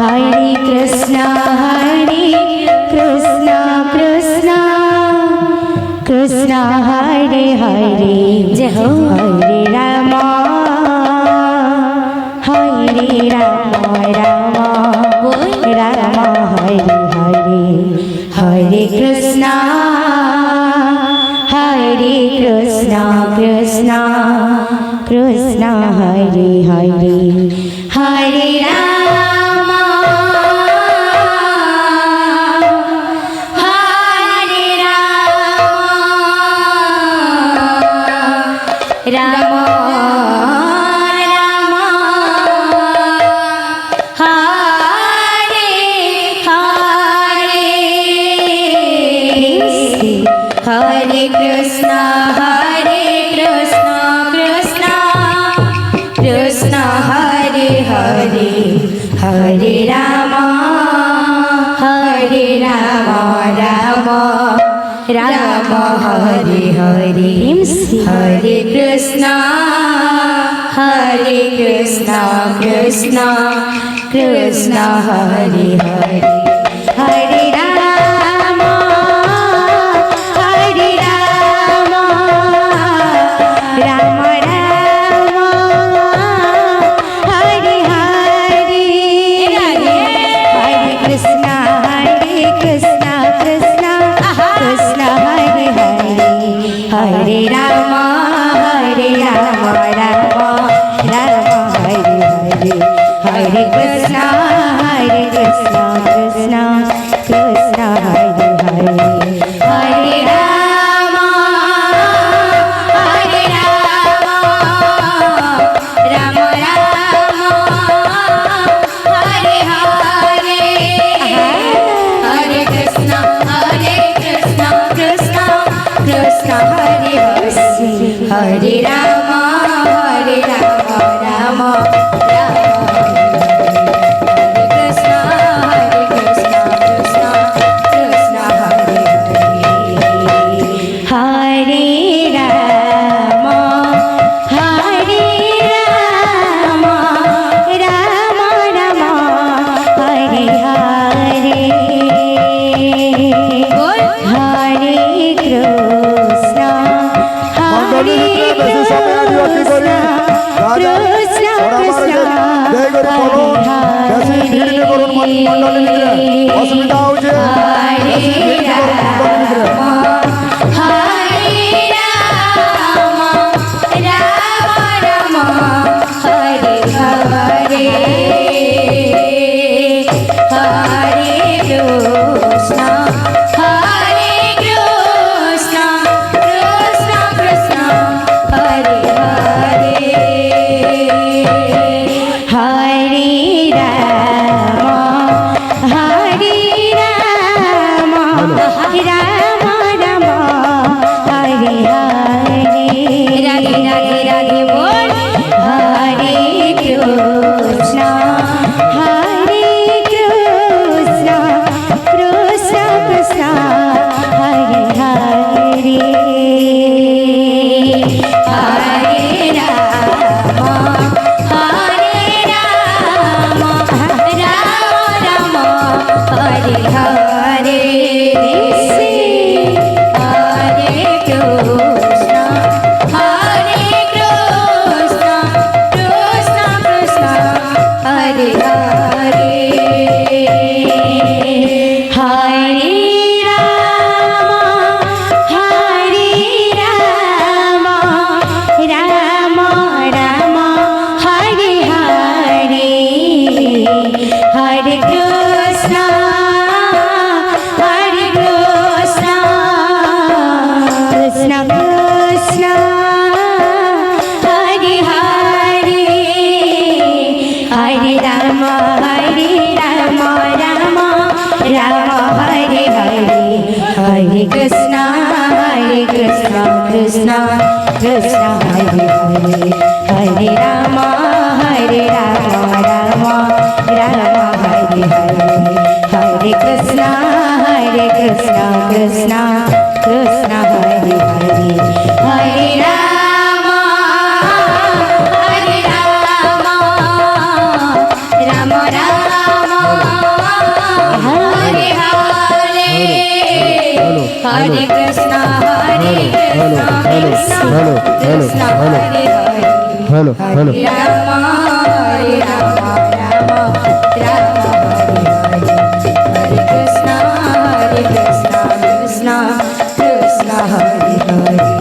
हरे कृष्णा कृष्णा कृष्णा हरे हरे जय हो हरे राम राम राम हरे हरे हरे कृष्णा कृष्णा कृष्णा हरे हरे हरे राम राम हरे कृष्णा कृष्णा कृष्णा हरे हरे हरे राम राम राम हरे हरे हरे कृष्णा कृष्णा कृष्णा हरे हरे हरे राम राम राम हरे हरे हरे कृष्णा कृष्णा कृष्णा हरे हरे हरे राम राम राम हरे हरे हरे कृष्णा कृष्णा कृष्णा हरे हरे हरे राम राम राम हरे हरे हरे कृष्णा कृष्णा कृष्णा हरे हरे हरे राम राम অসুবিধা হচ্ছে Krishna Krishna Hare Hare Hare Ram Ram Ram Hare Hare Hare Krishna Krishna Krishna Hare Hare Hare Ram Hare Krishna, Hare Krishna, Krishna Krishna, Hare Hare, hello hello Hare Rama, Hare Rama, Rama Rama, Hare Hare, Hare Krishna, Krishna Krishna, Hare Hare.